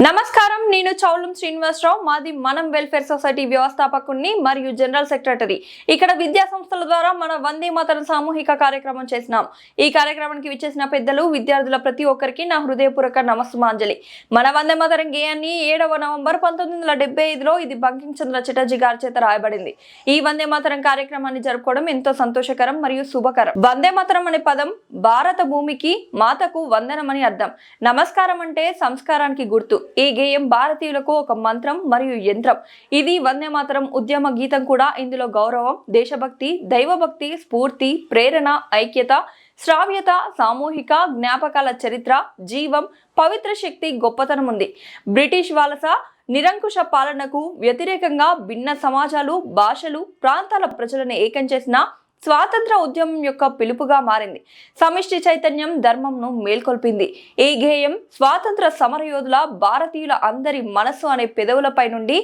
నమస్కారం, నేను చౌలం శ్రీనివాసరావు. మాది మనం వెల్ఫేర్ సొసైటీ వ్యవస్థాపకుడిని మరియు జనరల్ సెక్రటరీ. ఇక్కడ విద్యా సంస్థల ద్వారా మన వందే మాతరం సామూహిక కార్యక్రమం చేసినాం. ఈ కార్యక్రమానికి విచ్చేసిన పెద్దలు, విద్యార్థుల ప్రతి ఒక్కరికి నా హృదయపూర్వక నమస్సుమాంజలి. మన వందే మాతరం గేయాన్ని 7వ నవంబర్ 1975లో ఇది బంకిం చంద్ర చటర్జీ గారి చేత రాయబడింది. ఈ వందే మాతరం కార్యక్రమాన్ని జరుపుకోవడం ఎంతో సంతోషకరం మరియు శుభకరం. వందే మాతరం అనే పదం భారత భూమికి మాతకు వందనమని అర్థం. నమస్కారం అంటే సంస్కారానికి గుర్తు. ఈ గేయం భారతీయులకు ఒక మంత్రం మరియు యంత్రం. ఇది వందే మాతరం ఉద్యమ గీతం కూడా. ఇందులో గౌరవం, దేశభక్తి, దైవభక్తి, స్ఫూర్తి, ప్రేరణ, ఐక్యత, శ్రావ్యత, సామూహిక జ్ఞాపకాల చరిత్ర, జీవం, పవిత్ర శక్తి, గొప్పతనం ఉంది. బ్రిటిష్ వలస నిరంకుశ పాలనకు వ్యతిరేకంగా భిన్న సమాజాలు, భాషలు, ప్రాంతాల ప్రజలను ఏకం చేసిన స్వాతంత్ర ఉద్యమం యొక్క పిలుపుగా మారింది. సమిష్టి చైతన్యం ధర్మంను మేల్కొల్పింది. ఈ గేయం స్వాతంత్ర సమరయోధుల, భారతీయుల అందరి మనస్సు అనే పెదవులపై నుండి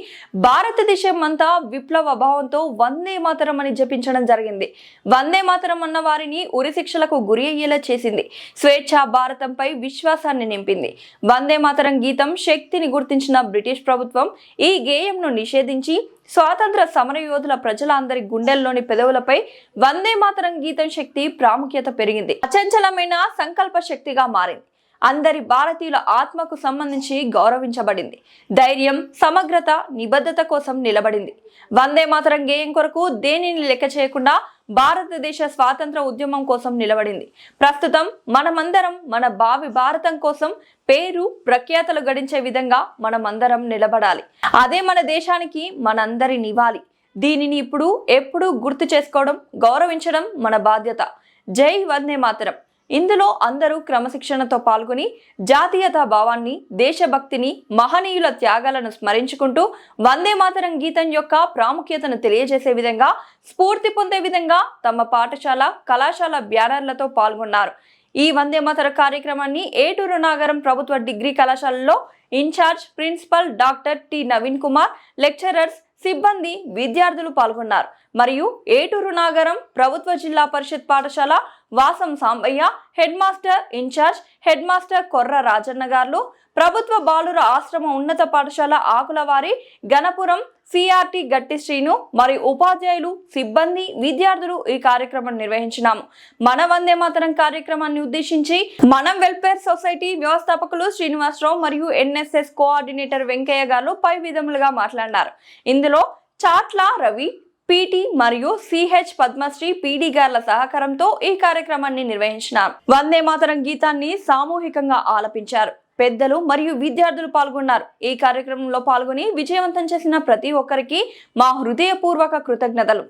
భారతదేశం అంతా విప్లవ భావంతో వందే మాతరం అని జపించడం జరిగింది. వందే మాతరం అన్న వారిని ఉరిశిక్షలకు గురి అయ్యేలా చేసింది. స్వేచ్ఛా భారతంపై విశ్వాసాన్ని నింపింది. వందే మాతరం గీతం శక్తిని గుర్తించిన బ్రిటిష్ ప్రభుత్వం ఈ గేయంను నిషేధించి స్వాతంత్ర సమరయోధుల ప్రజల అందరి గుండెల్లోని పెదవులపై వందే మాతరం గీతం శక్తి ప్రాముఖ్యత పెరిగింది. అచంచలమైన సంకల్ప శక్తిగా మారింది. అందరి భారతీయుల ఆత్మకు సంబంధించి గౌరవించబడింది. ధైర్యం, సమగ్రత, నిబద్ధత కోసం నిలబడింది. వందే మాతరం గేయం కొరకు దేనిని లెక్క చేయకుండా భారతదేశ స్వాతంత్ర ఉద్యమం కోసం నిలబడింది. ప్రస్తుతం మనమందరం మన భావి భారతం కోసం పేరు ప్రఖ్యాతలు గడించే విధంగా మనమందరం నిలబడాలి. అదే మన దేశానికి మనందరి నివాళి. దీనిని ఎప్పుడు గుర్తు చేసుకోవడం, గౌరవించడం మన బాధ్యత. జై వందే మాతరం. ఇందులో అందరూ క్రమశిక్షణతో పాల్గొని జాతీయతా భావాన్ని, దేశభక్తిని, మహనీయుల త్యాగాలను స్మరించుకుంటూ వందే మాతరం గీతం యొక్క ప్రాముఖ్యతను తెలియజేసే విధంగా, స్ఫూర్తి పొందే విధంగా తమ పాఠశాల, కళాశాల బ్యానర్లతో పాల్గొన్నారు. ఈ వందే మాతర కార్యక్రమాన్ని ఏటూరు నాగరం ప్రభుత్వ డిగ్రీ కళాశాలలో in-charge principal doctor T Naveen Kumar, lecturers, సిబ్బంది, విద్యార్థులు పాల్గొన్నారు. మరియు ఏటూరు నాగరం ప్రభుత్వ జిల్లా పరిషత్ పాఠశాల Vasam Sambaiah, head master incharge, head master Korra Rajanna గారు, ప్రభుత్వ బాలుర ఆశ్రమ ఉన్నత పాఠశాల ఆకులవారి, గణపురం సిఆర్టి గట్టి శ్రీను మరియు ఉపాధ్యాయులు, సిబ్బంది, విద్యార్థులు ఈ కార్యక్రమం నిర్వహించినాము. మన వందే మాతరం కార్యక్రమాన్ని ఉద్దేశించి మనం వెల్ఫేర్ సొసైటీ వ్యవస్థాపకులు శ్రీనివాసరావు మరియు ఎన్ఎస్ఎస్ కోఆర్డినేటర్ వెంకయ్య గారు పై విధములుగా మాట్లాడినారు. ఇందులో చాట్ల రవి, పిటి మరియు సిహెచ్ పద్మశ్రీ పిడి గార్ల సహకారంతో ఈ కార్యక్రమాన్ని నిర్వహించినారు. వందే మాతరం గీతాన్ని సామూహికంగా ఆలపించారు. పెద్దలు మరియు విద్యార్థులు పాల్గొన్నారు. ఈ కార్యక్రమంలో పాల్గొని విజయవంతం చేసిన ప్రతి ఒక్కరికి మా హృదయపూర్వక కృతజ్ఞతలు.